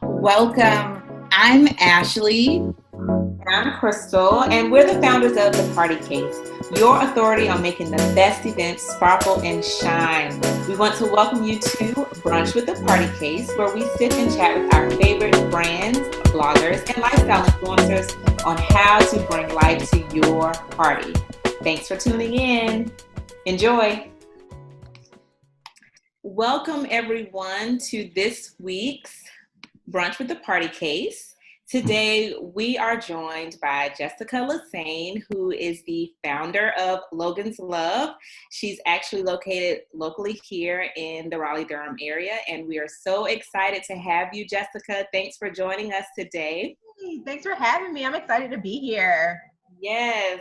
Welcome. I'm Ashley. And I'm Crystal, and we're the founders of The Party Case, your authority on making the best events sparkle and shine. We want to welcome you to Brunch with The Party Case, where we sit and chat with our favorite brands, bloggers, and lifestyle influencers on how to bring life to your party. Thanks for tuning in. Enjoy. Welcome, everyone, to this week's Brunch with The Party Case. Today, we are joined by Jessica Lisane, who is the founder of Loganne's Love. She's actually located locally here in the Raleigh-Durham area, and we are so excited to have you, Jessica. Thanks for joining us today. Hey, thanks for having me. I'm excited to be here. Yes,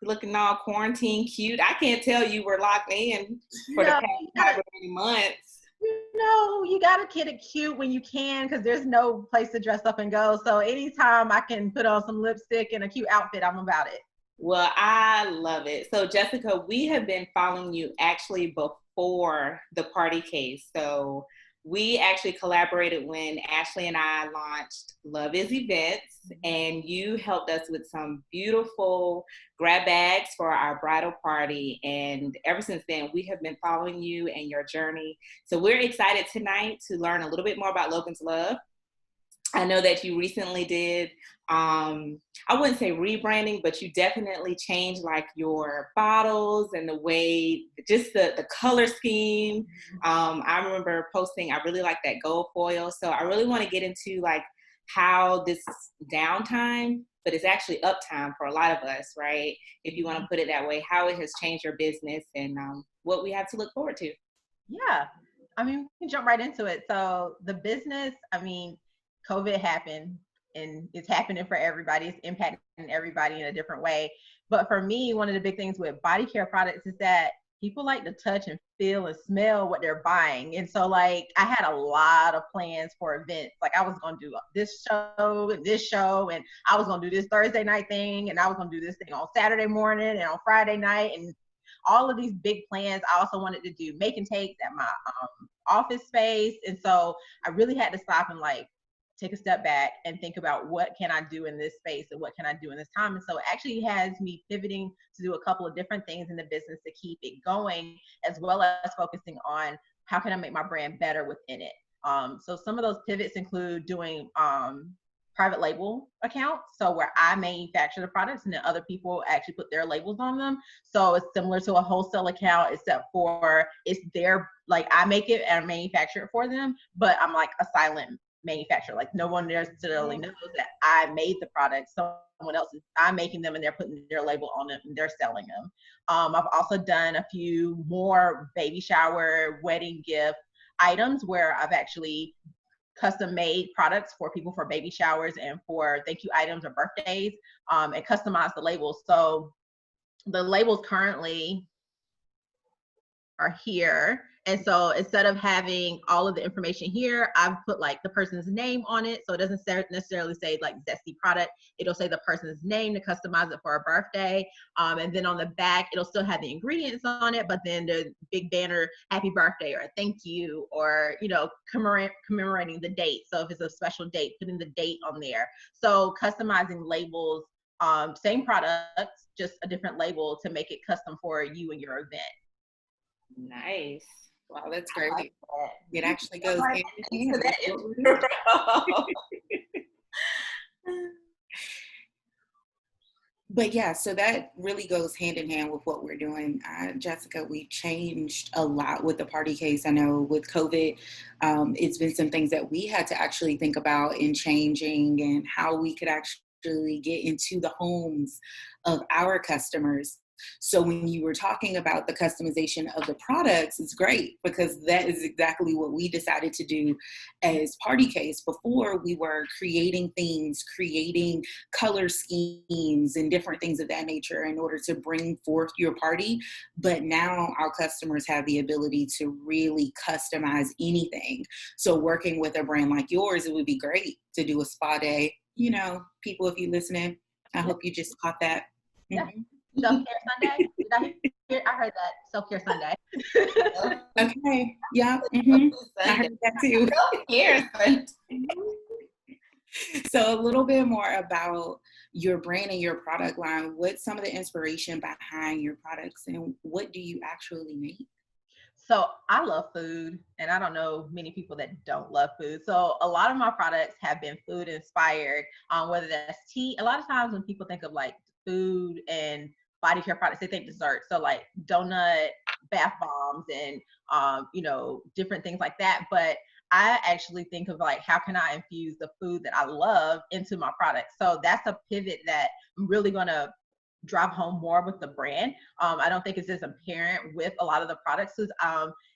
looking all quarantine cute. I can't tell you were locked in for the past however many months. You gotta get it cute when you can, because there's no place to dress up and go. So anytime I can put on some lipstick and a cute outfit, I'm about it. Well, I love it. So, Jessica, we have been following you actually before the party case. So we actually collaborated when Ashley and I launched Love is Events, and you helped us with some beautiful grab bags for our bridal party. And ever since then, we have been following you and your journey. So we're excited tonight to learn a little bit more about Loganne's Love. I know that you recently did, I wouldn't say rebranding, but you definitely changed like your bottles and the way, just the color scheme. I remember posting, I really like that gold foil. So I really want to get into like how this downtime, but it's actually uptime for a lot of us, right? If you want to put it that way, how it has changed your business and what we have to look forward to. Yeah. We can jump right into it. So the business, COVID happened and it's happening for everybody. It's impacting everybody in a different way. But for me, one of the big things with body care products is that people like to touch and feel and smell what they're buying. And so like I had a lot of plans for events. Like I was going to do this show, and I was going to do this Thursday night thing, and I was going to do this thing on Saturday morning and on Friday night, and all of these big plans. I also wanted to do make and takes at my office space. And so I really had to stop and like take a step back and think about what can I do in this space and what can I do in this time. And so it actually has me pivoting to do a couple of different things in the business to keep it going, as well as focusing on how can I make my brand better within it. So some of those pivots include doing private label accounts, so where I manufacture the products and then other people actually put their labels on them. So it's similar to a wholesale account, except for it's their, like I make it and I manufacture it for them, but I'm like a silent manufacturer. Like no one necessarily knows that I made the product. Someone else I'm making them and they're putting their label on it and they're selling them. I've also done a few more baby shower, wedding gift items where I've actually custom made products for people for baby showers and for thank you items or birthdays, and customize the labels. So the labels currently are here. And so instead of having all of the information here, I've put like the person's name on it. So it doesn't necessarily say like Zesty product. It'll say the person's name to customize it for a birthday. And then on the back, it'll still have the ingredients on it, but then the big banner, happy birthday or thank you, or, commemorating the date. So if it's a special date, putting the date on there. So customizing labels, same products, just a different label to make it custom for you and your event. Nice. Wow, that's great. Like it actually goes hand in hand. But yeah, so that really goes hand in hand with what we're doing. Jessica, we changed a lot with the party case. I know with COVID, it's been some things that we had to actually think about in changing and how we could actually get into the homes of our customers. So when you were talking about the customization of the products, it's great because that is exactly what we decided to do as Party Case. Before, we were creating themes, creating color schemes and different things of that nature in order to bring forth your party. But now our customers have the ability to really customize anything. So working with a brand like yours, it would be great to do a spa day. People, if you're listening, I hope you just caught that. Yeah. Self-care Sunday. I heard that. Self-care Sunday. Okay. Yeah. Mm-hmm. I heard that too. Here, So a little bit more about your brand and your product line. What's some of the inspiration behind your products and what do you actually make? So I love food, and I don't know many people that don't love food. So a lot of my products have been food inspired, whether that's tea. A lot of times when people think of like food and body care products, they think dessert. So like donut, bath bombs, and different things like that. But I actually think of like how can I infuse the food that I love into my products. So that's a pivot that I'm really gonna drive home more with the brand. I don't think it's as apparent with a lot of the products because,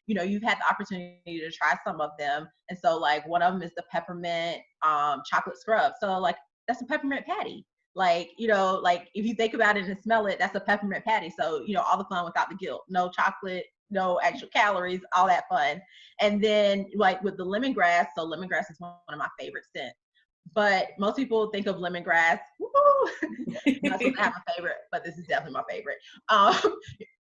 you've had the opportunity to try some of them. And so like one of them is the peppermint chocolate scrub. So like that's a peppermint patty. Like, like if you think about it and smell it, that's a peppermint patty. So, all the fun without the guilt, no chocolate, no actual calories, all that fun. And then like with the lemongrass, so lemongrass is one of my favorite scents. But most people think of lemongrass. Not supposed to have a favorite, but this is definitely my favorite.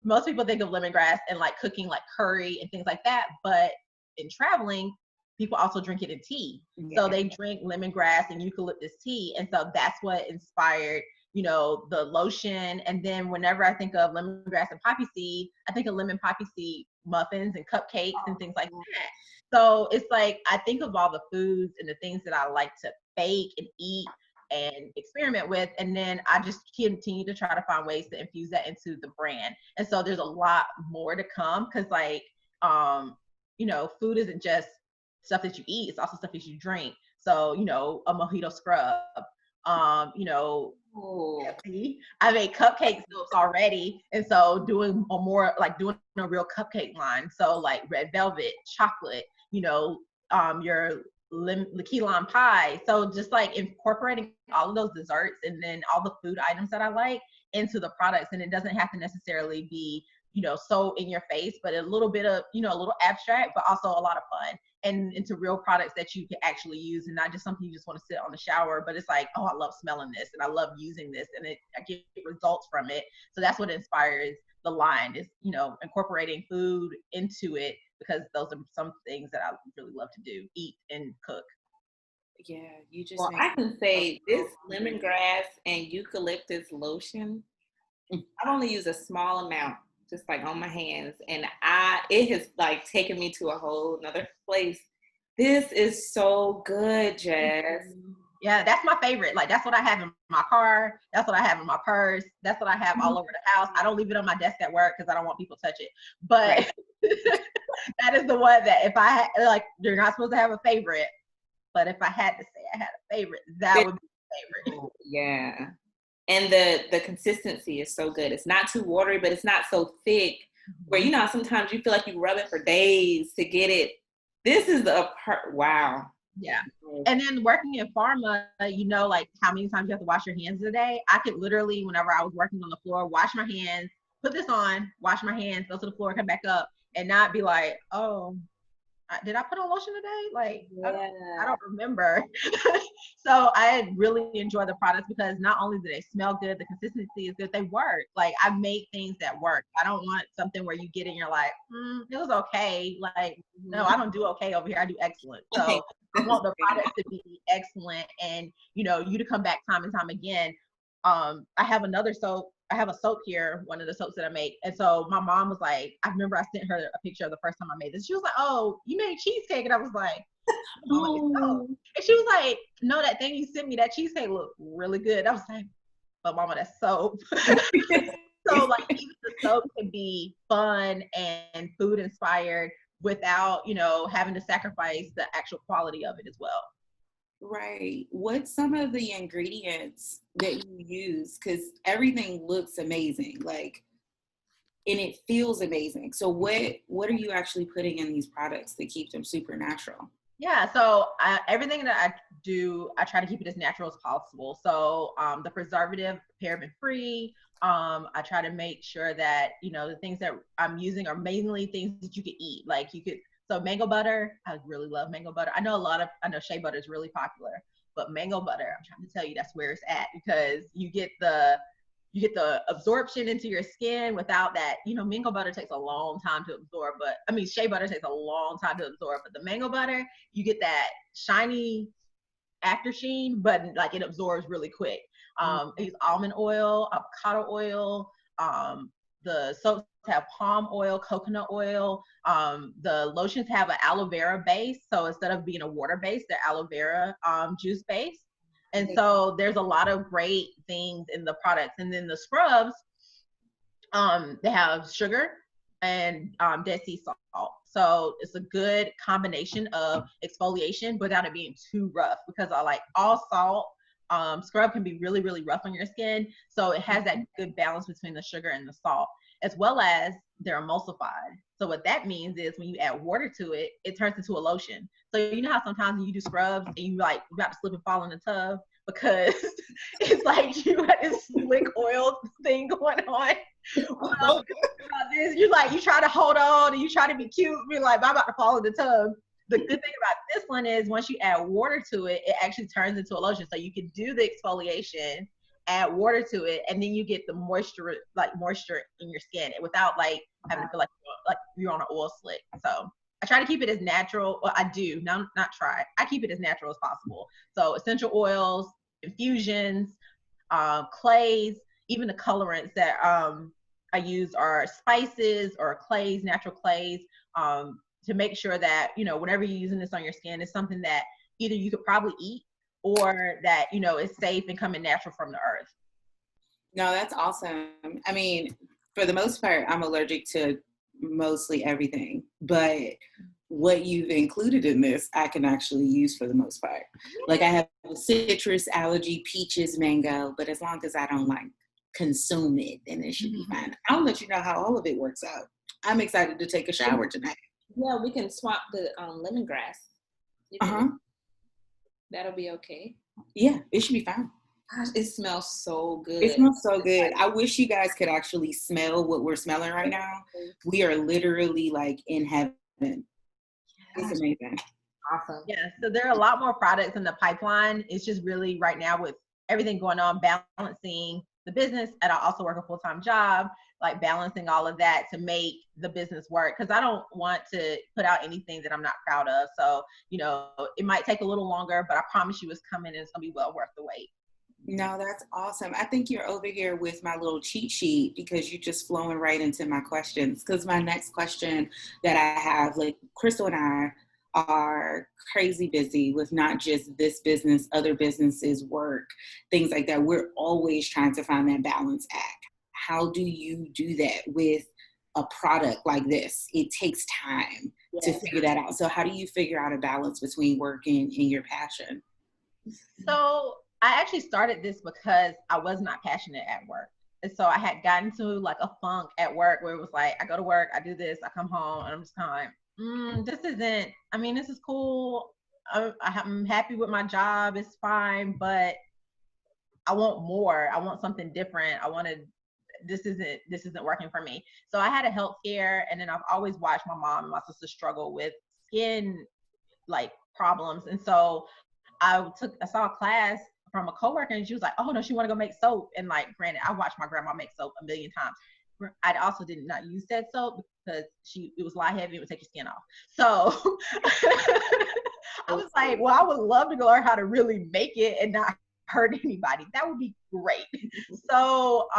Most people think of lemongrass and like cooking like curry and things like that. But in traveling, people also drink it in tea. Yeah. So they drink lemongrass and eucalyptus tea. And so that's what inspired, the lotion. And then whenever I think of lemongrass and poppy seed, I think of lemon poppy seed muffins and cupcakes and things like that. So it's like I think of all the foods and the things that I like to bake and eat and experiment with, and then I just continue to try to find ways to infuse that into the brand. And so there's a lot more to come because like food isn't just stuff that you eat, it's also stuff that you drink. So a mojito scrub, I made cupcake soaps already, and so doing a real cupcake line. So like red velvet, chocolate, your key lime pie. So just like incorporating all of those desserts and then all the food items that I like into the products, and it doesn't have to necessarily be so in your face, but a little bit of a little abstract, but also a lot of fun, and into real products that you can actually use and not just something you just want to sit on the shower, but it's like, oh, I love smelling this and I love using this and I get results from it. So that's what inspires the line is incorporating food into it, because those are some things that I really love to do, eat and cook. Yeah, you just well, make I can say this lemongrass and eucalyptus lotion, I've only used a small amount, just like on my hands, and it has like taken me to a whole nother place. This is so good, Jess. Yeah, that's my favorite. Like that's what I have in my car. That's what I have in my purse. That's what I have all over the house. I don't leave it on my desk at work because I don't want people to touch it. But that is the one that if I like, you're not supposed to have a favorite. But if I had to say I had a favorite, that would be my favorite. Yeah. And the consistency is so good. It's not too watery, but it's not so thick where, sometimes you feel like you rub it for days to get it. This is wow. Yeah. And then working in pharma, like how many times you have to wash your hands a day. I could literally, whenever I was working on the floor, wash my hands, put this on, wash my hands, go to the floor, come back up, and not be like, oh, did I put on lotion today? Like, yeah. I don't remember. So I really enjoy the products because not only do they smell good, the consistency is good, they work. Like I make things that work. I don't want something where you get it and you're like, it was okay. Like, no, I don't do okay over here. I do excellent. So I want the products to be excellent and, you to come back time and time again. I have another soap. I have a soap here, one of the soaps that I make. And so my mom was like, I remember I sent her a picture of the first time I made this. She was like, oh, you made cheesecake. And I was like, oh. And she was like, no, that thing you sent me, that cheesecake looked really good. I was like, but mama, that's soap. So like even the soap can be fun and food inspired without, having to sacrifice the actual quality of it as well. Right. What's some of the ingredients that you use? Because everything looks amazing, like, and it feels amazing. So what are you actually putting in these products to keep them supernatural? Yeah, so everything that I do, I try to keep it as natural as possible. So the preservative, paraben free. I try to make sure that the things that I'm using are mainly things that you could eat. Like so mango butter, I really love mango butter. I know shea butter is really popular, but mango butter, I'm trying to tell you that's where it's at because you get the you get the absorption into your skin without that. Mango butter takes a long time to absorb, shea butter takes a long time to absorb, but the mango butter, you get that shiny after sheen, but like it absorbs really quick. I use almond oil, avocado oil, the soaps have palm oil, coconut oil. The lotions have an aloe vera base. So instead of being a water base, they're aloe vera juice base. And so there's a lot of great things in the products. And then the scrubs, they have sugar and Dead Sea salt. So it's a good combination of exfoliation without it being too rough, because I like all salt. Scrub can be really, really rough on your skin. So it has that good balance between the sugar and the salt, as well as they're emulsified. So what that means is when you add water to it, it turns into a lotion. So you know how sometimes when you do scrubs and you got to slip and fall in the tub because it's like you got this slick oil thing going on. Well, you try to hold on and you try to be cute. You're like, I'm about to fall in the tub. The good thing about this one is once you add water to it, it actually turns into a lotion. So you can do the exfoliation, add water to it, and then you get the moisture in your skin without having to feel like you're on an oil slick. So I try to keep it as natural. Well, I do, not try. I keep it as natural as possible. So essential oils, infusions, clays, even the colorants that I use are spices or clays, natural clays, to make sure that, whenever you're using this on your skin, it's something that either you could probably eat or that, is safe and coming natural from the earth. No, that's awesome. I mean, for the most part, I'm allergic to mostly everything, but what you've included in this, I can actually use for the most part. Like I have a citrus allergy, peaches, mango, but as long as I don't consume it, then it should be fine. I'll let you know how all of it works out. I'm excited to take a shower tonight. Yeah, we can swap the lemongrass. That'll be okay. Yeah, it should be fine. Gosh, it smells so good. It smells so good. I wish you guys could actually smell what we're smelling right now. We are literally in heaven. It's amazing. Awesome. Yeah, so there are a lot more products in the pipeline. It's just really right now with everything going on, balancing the business, and I also work a full-time job, balancing all of that to make the business work, because I don't want to put out anything that I'm not proud of. So, it might take a little longer, but I promise you it's coming and it's going to be well worth the wait. No, that's awesome. I think you're over here with my little cheat sheet because you're just flowing right into my questions. Because my next question that I have, Crystal and I are crazy busy with not just this business, other businesses, work, things like that. We're always trying to find that balance act. How do you do that with a product like this? It takes time to figure that out. So how do you figure out a balance between work and your passion? So I actually started this because I was not passionate at work. And so I had gotten to a funk at work where it was I go to work, I do this, I come home, and I'm just kind of this is cool. I'm happy with my job. It's fine, but I want more. I want something different. This isn't working for me. So I had a health scare, and then I've always watched my mom and my sister struggle with skin problems. And so I saw a class from a coworker, and she was like, oh no, she want to go make soap. And granted, I watched my grandma make soap a million times. I also did not use that soap because it was light heavy, it would take your skin off. So I was like, well, I would love to go learn how to really make it and not hurt anybody. That would be great. So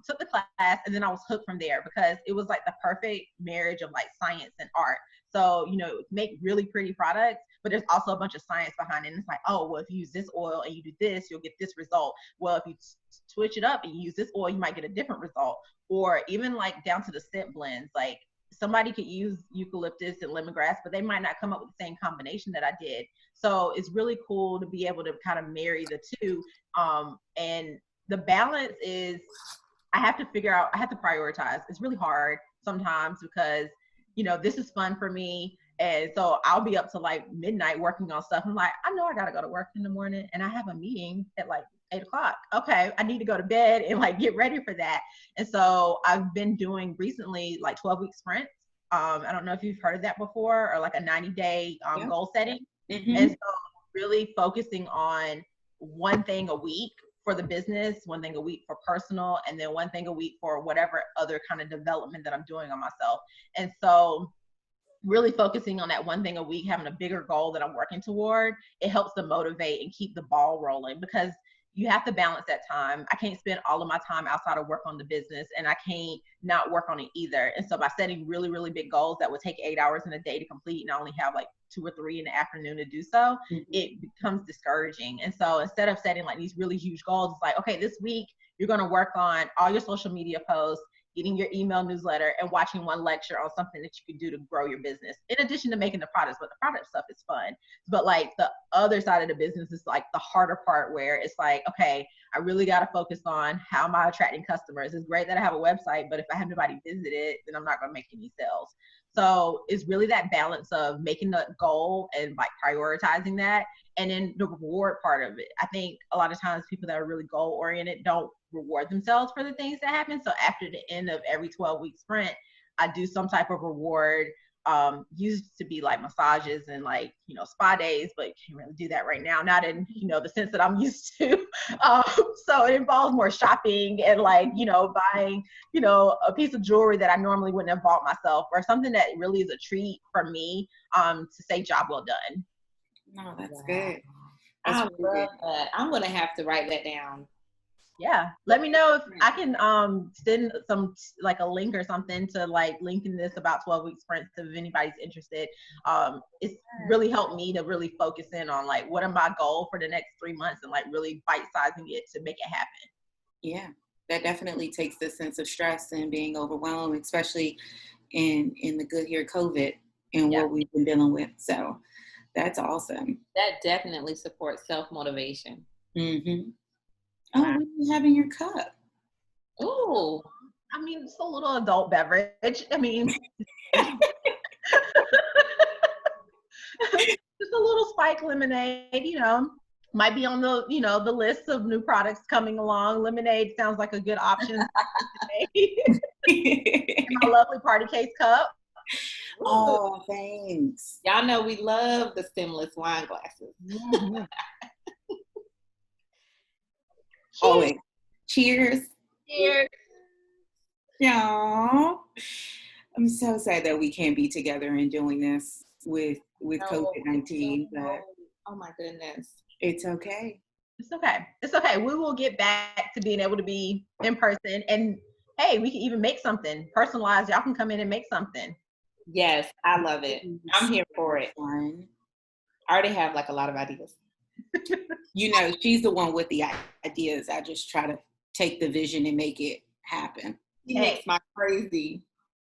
took the class, and then I was hooked from there because it was the perfect marriage of science and art. So, make really pretty products, but there's also a bunch of science behind it. And it's if you use this oil and you do this, you'll get this result. Well, if you switch it up and you use this oil, you might get a different result. Or even down to the scent blends. Somebody could use eucalyptus and lemongrass, but they might not come up with the same combination that I did. So it's really cool to be able to kind of marry the two. And the balance is, I have to prioritize. It's really hard sometimes because, this is fun for me. And so I'll be up to midnight working on stuff. I'm I know I got to go to work in the morning, and I have a meeting at 8 o'clock. Okay, I need to go to bed and get ready for that. And so I've been doing recently 12-week sprints. I don't know if you've heard of that before, or a 90-day goal setting. And so really focusing on one thing a week for the business, one thing a week for personal, and then one thing a week for whatever other kind of development that I'm doing on myself. And so really focusing on that one thing a week, having a bigger goal that I'm working toward, it helps to motivate and keep the ball rolling, because you have to balance that time. I can't spend all of my time outside of work on the business, and I can't not work on it either. And so by setting really, really big goals that would take 8 hours in a day to complete, and I only have like 2 or 3 in the afternoon to do so, it becomes discouraging. And so instead of setting like these really huge goals, it's like, okay, this week you're going to work on all your social media posts, getting your email newsletter, and watching one lecture on something that you can do to grow your business, in addition to making the products. But the product stuff is fun. But like the other side of the business is like the harder part, where it's like, okay, I really got to focus on how am I attracting customers. It's great that I have a website, but if I have nobody visit it, then I'm not going to make any sales. So it's really that balance of making the goal and like prioritizing that, and then the reward part of it. I think a lot of times people that are really goal oriented don't reward themselves for the things that happen. So after the end of every 12-week sprint, I do some type of reward. Used to be like massages and like, you know, spa days, but can't really do that right now, not in, you know, the sense that I'm used to. So it involves more shopping and like, you know, buying, you know, a piece of jewelry that I normally wouldn't have bought myself, or something that really is a treat for me, to say job well done. No, that's good. I love that. I'm going to have to write that down. Yeah, let me know if I can send some like a link or something to like linking this about 12-week sprints if anybody's interested. It's really helped me to really focus in on like what are my goals for the next 3 months, and like really bite-sizing it to make it happen. Yeah, that definitely takes the sense of stress and being overwhelmed, especially in the good year COVID and what we've been dealing with. So that's awesome. That definitely supports self-motivation. Mm-hmm. Oh, what do you have in your cup? Oh, I mean, it's a little adult beverage. I mean, just a little spiked lemonade, you know, might be on the, you know, the list of new products coming along. Lemonade sounds like a good option. My lovely party case cup. Oh, thanks. Y'all know we love the stemless wine glasses. Mm-hmm. Always. Cheers. Cheers. Yeah. I'm so sad that we can't be together and doing this with COVID-19, but oh my goodness. It's okay. It's okay. It's okay. We will get back to being able to be in person, and hey, we can even make something personalized. Y'all can come in and make something. Yes, I love it. I'm here for it. Fun. I already have like a lot of ideas. You know, she's the one with the ideas. I just try to take the vision and make it happen. She makes my crazy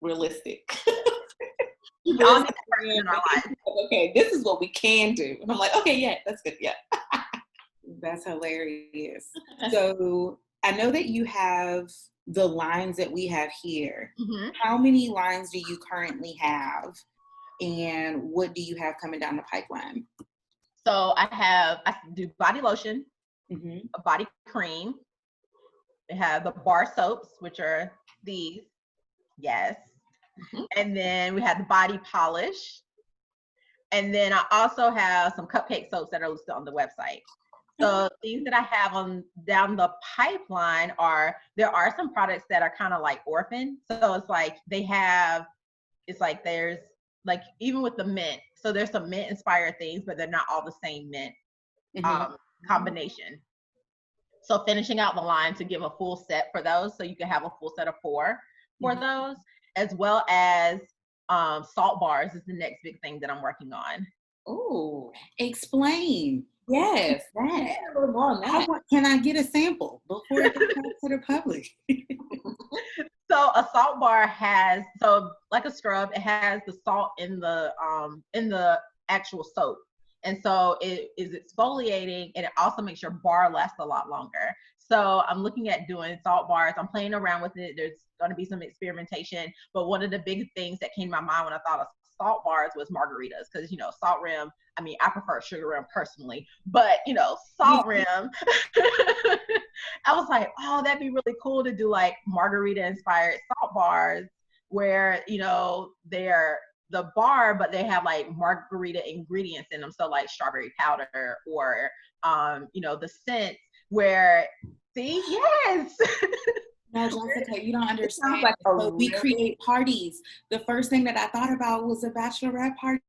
realistic. Y'all need that person in our life. Okay, this is what we can do. And I'm like, okay, yeah, that's good. Yeah. That's hilarious. So I know that you have the lines that we have here. Mm-hmm. How many lines do you currently have? And what do you have coming down the pipeline? So I do body lotion, Mm-hmm. a body cream. We have the bar soaps, which are these. Yes. Mm-hmm. And then we have the body polish. And then I also have some cupcake soaps that are listed on the website. So things that I have on down the pipeline there are some products that are kind of like orphan. So it's like there's like, even with the mint, so there's some mint inspired things, but they're not all the same mint combination. So finishing out the line to give a full set for those, so you can have a full set of 4 for those, as well as salt bars is the next big thing that I'm working on. Oh, explain. Yes, that. A little more on that. Can I get a sample before it gets out to the public? So a salt bar has, so like a scrub, it has the salt in the actual soap. And so it is exfoliating, and it also makes your bar last a lot longer. So I'm looking at doing salt bars. I'm playing around with it. There's going to be some experimentation. But one of the big things that came to my mind when I thought of salt bars was margaritas, because, you know, salt rim, I mean, I prefer sugar rim personally, but, you know, salt rim, I was like, oh, that'd be really cool to do like margarita inspired salt bars where, you know, they're the bar, but they have like margarita ingredients in them. So like strawberry powder or, you know, the scents, where, see, yes. No, Jessica, you don't understand. Like So we create parties. The first thing that I thought about was a bachelorette party,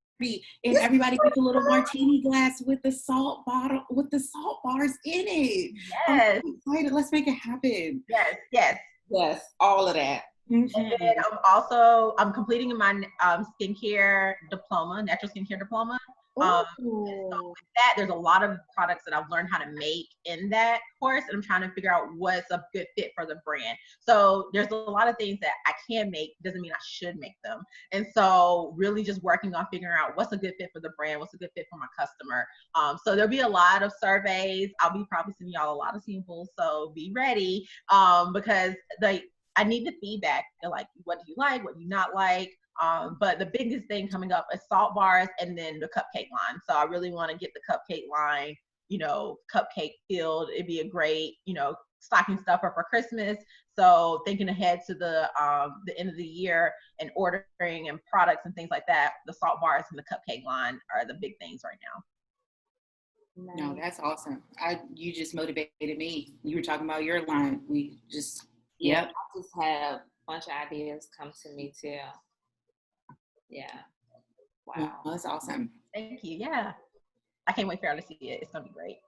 and everybody gets a little martini glass with the salt bottle, with the salt bars in it. Yes. I'm so excited. Let's make it happen. Yes, yes. Yes, all of that. And then I'm completing my skincare diploma, natural skincare diploma. So with that, there's a lot of products that I've learned how to make in that course, and I'm trying to figure out what's a good fit for the brand. So there's a lot of things that I can make, doesn't mean I should make them. And so really just working on figuring out what's a good fit for the brand, what's a good fit for my customer. So there'll be a lot of surveys. I'll be probably sending y'all a lot of samples, so be ready, because I need the feedback. They're like, what do you like? What do you not like? But the biggest thing coming up is salt bars and then the cupcake line. So I really want to get the cupcake line, cupcake filled. It'd be a great, stocking stuffer for Christmas. So thinking ahead to the end of the year and ordering and products and things like that, the salt bars and the cupcake line are the big things right now. No, that's awesome. You just motivated me. You were talking about your line. We just, I just have a bunch of ideas come to me too. Yeah. Wow. Oh, that's awesome. Thank you. Yeah. I can't wait for y'all to see it. It's going to be great.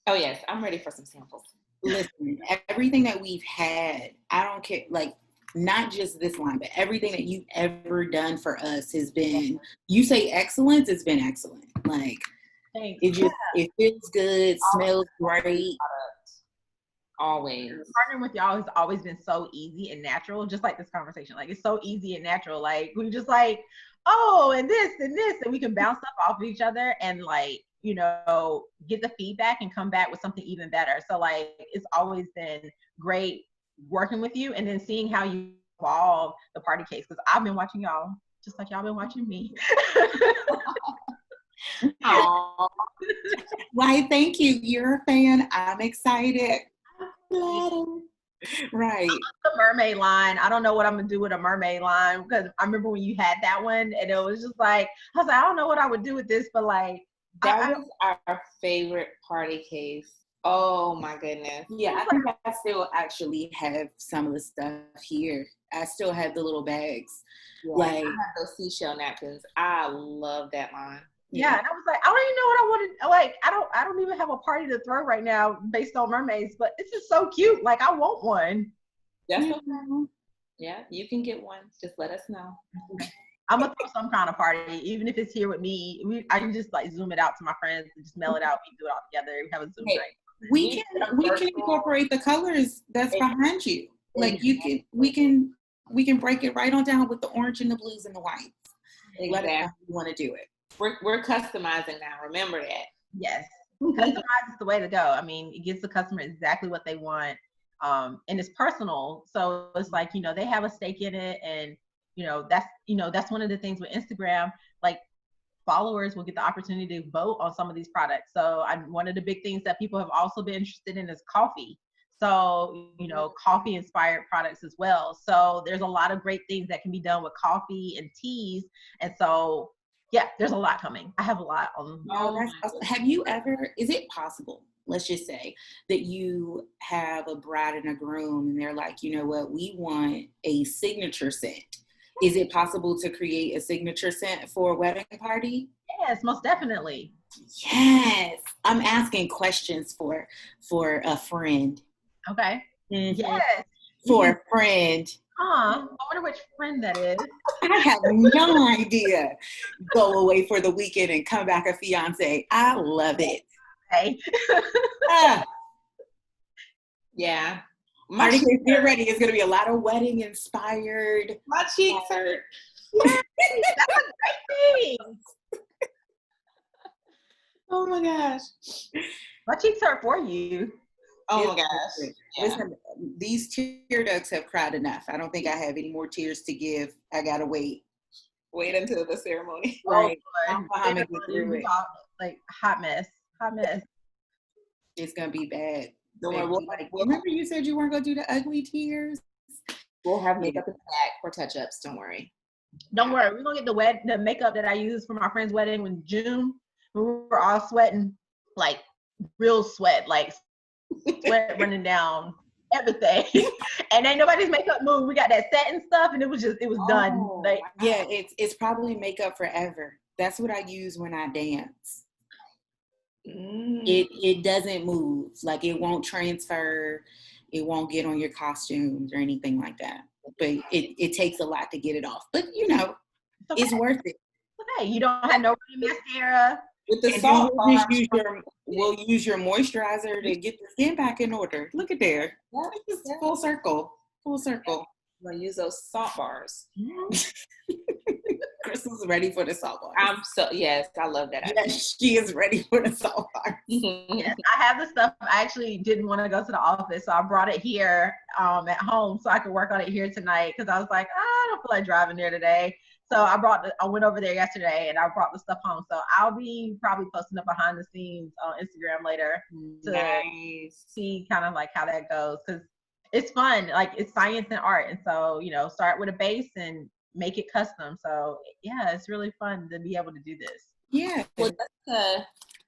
Oh, yes. I'm ready for some samples. Listen, everything that we've had, I don't care, like, not just this line, but everything that you've ever done for us has been, you say excellence, it's been excellent. Like, thanks. It feels good, smells great. Always. Partnering with y'all has always been so easy and natural, just like this conversation. Like, it's so easy and natural. Like, we just like, oh, and this, and we can bounce stuff off of each other and like, get the feedback and come back with something even better. So like, it's always been great working with you and then seeing how you evolve the party case. Because I've been watching y'all just like y'all been watching me. Aww. Why, thank you. You're a fan. I'm excited. Right. The mermaid line. I don't know what I'm gonna do with a mermaid line because I remember when you had that one and it was just like, I was like, I don't know what I would do with this, but like that was our favorite party case. Oh my goodness. Yeah, I think I still actually have some of the stuff here. I still have the little bags. Yeah, like I have those seashell napkins. I love that line. Yeah, and I was like, I don't even know what I wanted. Like, I don't even have a party to throw right now based on mermaids, but it's just so cute. Like, I want one. That's okay. Yeah, you can get one. Just let us know. I'm gonna throw some kind of party, even if it's here with me. I can just like zoom it out to my friends and just mail it out. We do it all together. We have a Zoom night. We can incorporate the colors that's behind you. Like we can break it right on down with the orange and the blues and the whites. Exactly. Let us know how you want to do it. We're customizing now. Remember that. Yes. Customize is the way to go. I mean, it gives the customer exactly what they want. And it's personal. So it's like, they have a stake in it. And, that's one of the things with Instagram, like followers will get the opportunity to vote on some of these products. So one of the big things that people have also been interested in is coffee. So, coffee inspired products as well. So there's a lot of great things that can be done with coffee and teas. And so, yeah, there's a lot coming. I have a lot on. Oh, that's awesome. Have you ever, is it possible, let's just say, that you have a bride and a groom and they're like, you know what, we want a signature scent. Is it possible to create a signature scent for a wedding party? Yes, most definitely. Yes. I'm asking questions for a friend. Okay. Mm-hmm. Yes. For a friend. I wonder which friend that is. I have no idea. Go away for the weekend and come back a fiance. I love it. Hey. Yeah. Party case, get ready. It's going to be a lot of wedding inspired. My cheeks hurt. Yes, that's a great thing. Oh my gosh. My cheeks hurt for you. Oh my gosh. Yeah. Listen, these tear ducts have cried enough. I don't think I have any more tears to give. I gotta wait. Wait until the ceremony. Right. Like hot mess. It's gonna be bad. Like, remember you said you weren't gonna do the ugly tears? We'll have makeup in the back for touch-ups. Don't worry. Don't worry. We're gonna get the makeup that I used for my friend's wedding in June. We were all sweating, like real sweat, like sweat running down everything. And ain't nobody's makeup move. We got that satin stuff, and it was done. Like, yeah, it's probably makeup forever. That's what I use when I dance. It doesn't move. Like, it won't transfer. It won't get on your costumes or anything like that. But it takes a lot to get it off. But it's worth it. Okay, you don't have no mascara. With the salt bar. We'll use your moisturizer to get the skin back in order. Look at there. It's full circle. Full circle. I'm gonna use those salt bars. Crystal's ready for the salt bars. Yes, I love that. Yes, she is ready for the salt bars. Yes, I have the stuff. I actually didn't want to go to the office, so I brought it here at home so I could work on it here tonight, because I was like, I don't feel like driving there today. So I went over there yesterday and I brought the stuff home. So I'll be probably posting up behind the scenes on Instagram later to see kind of like how that goes, because it's fun. Like, it's science and art. And so, start with a base and make it custom. So yeah, it's really fun to be able to do this. Yeah. Well,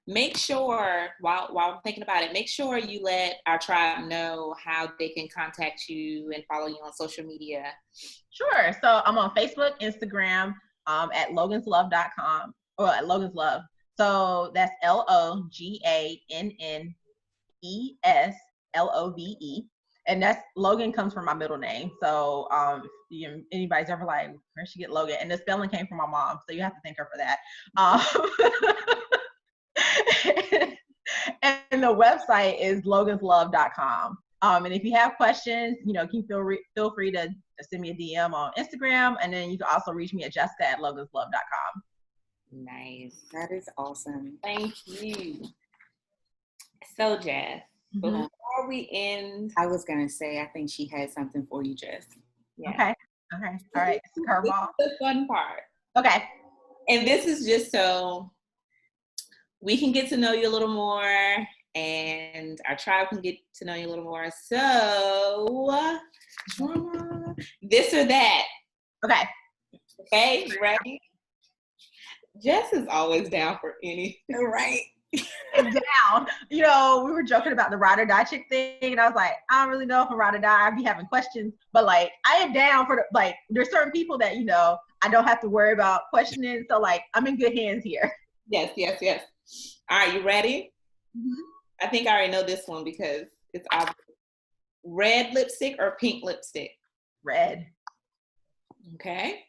make sure, while I'm thinking about it, make sure you let our tribe know how they can contact you and follow you on social media. Sure. So I'm on Facebook, Instagram, at loganslove.com, or at Logan's Love. So that's LOGANNESLOVE. And that's Logan comes from my middle name. So if anybody's ever like, where'd she get Logan? And the spelling came from my mom. So you have to thank her for that. And the website is loganslove.com. And if you have questions, you can feel free to send me a DM on Instagram. And then you can also reach me at jessica@loganslove.com. Nice. That is awesome. Thank you. So, Jess, before we end, I was going to say, I think she had something for you, Jess. Yeah. Okay. All right. It's a curveball. This is the fun part. Okay. And this is just so we can get to know you a little more, and our tribe can get to know you a little more. So, this or that. Okay. Okay, you ready? Jess is always down for anything. Right. Down. We were joking about the ride or die chick thing, and I was like, I don't really know if I'm ride or die. I'd be having questions, but like, I am down for there's certain people that I don't have to worry about questioning. So like, I'm in good hands here. Yes. All right, you ready? Mm-hmm. I think I already know this one because it's obvious. Red lipstick or pink lipstick? Red. Okay.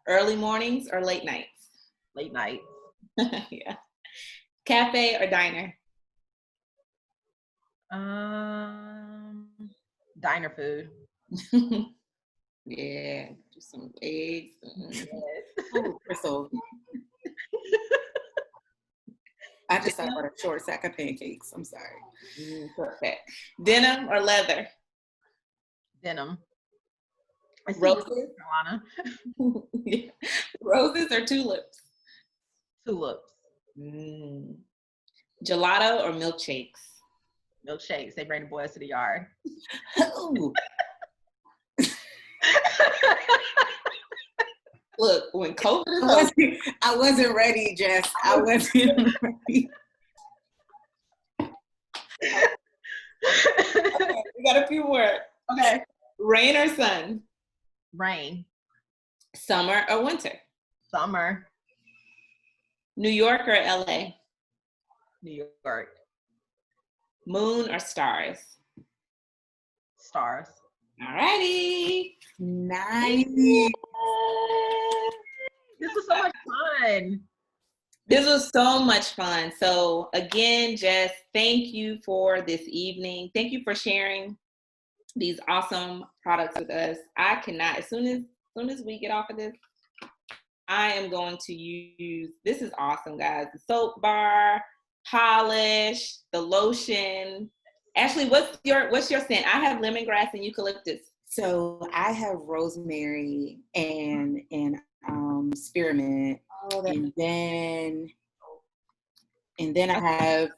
Early mornings or late nights? Late night. Yeah. Cafe or diner? Diner food. Yeah. Just some eggs. Yes. Oh, Crystal. I just thought about a short sack of pancakes. I'm sorry. Perfect. Denim or leather? Denim. Roses? Yeah. Roses or tulips? Tulips. Gelato or milkshakes? Milkshakes. They bring the boys to the yard. Oh. Look, when COVID is I wasn't ready, Jess. I wasn't ready. Okay, we got a few more. Okay. Rain or sun? Rain. Summer or winter? Summer. New York or LA? New York. Moon or stars? Stars. All righty. Nice. This was so much fun. This was so much fun. So again, Jess, thank you for this evening. Thank you for sharing these awesome products with us. I cannot, as soon as we get off of this, I am going to use, this is awesome, guys. The soap bar, polish, the lotion. Ashley, what's your scent? I have lemongrass and eucalyptus. So I have rosemary and spearmint, and then I have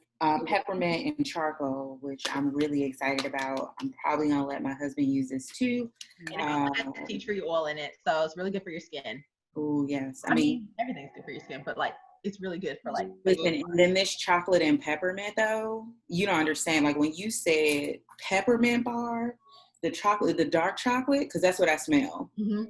peppermint and charcoal, which I'm really excited about. I'm probably gonna let my husband use this too. And it has tea tree oil in it, so it's really good for your skin. Oh yes, I mean everything's good for your skin, but like it's really good for like. Listen, and then this chocolate and peppermint though, you don't understand. Like when you said peppermint bar, the chocolate, the dark chocolate, because that's what I smell. Mm-hmm.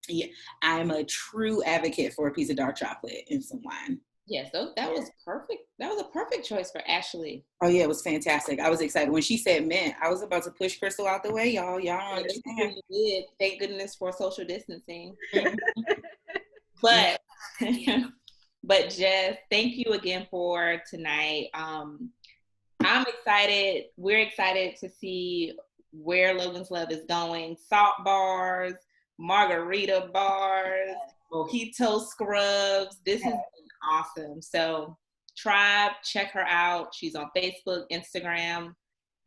Yeah, I'm a true advocate for a piece of dark chocolate and some wine. Yes, that was perfect. That was a perfect choice for Ashley. Oh yeah, it was fantastic. I was excited when she said mint. I was about to push Crystal out the way, y'all. Y'all don't understand. Did. Thank goodness for social distancing. Mm-hmm. But but Jess, thank you again for tonight. I'm excited. We're excited to see where Logan's Love is going. Salt bars, margarita bars, mojito scrubs. This has been awesome. So Tribe, check her out. She's on Facebook, Instagram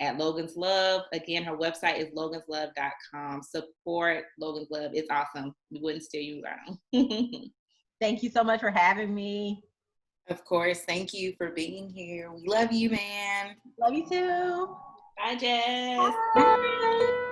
at Logan's Love. Again, her website is loganslove.com. Support Logan's Love. It's awesome. We wouldn't steer you around. Thank you so much for having me. Of course. Thank you for being here. We love you, man. Love you too. Bye, Jess. Bye.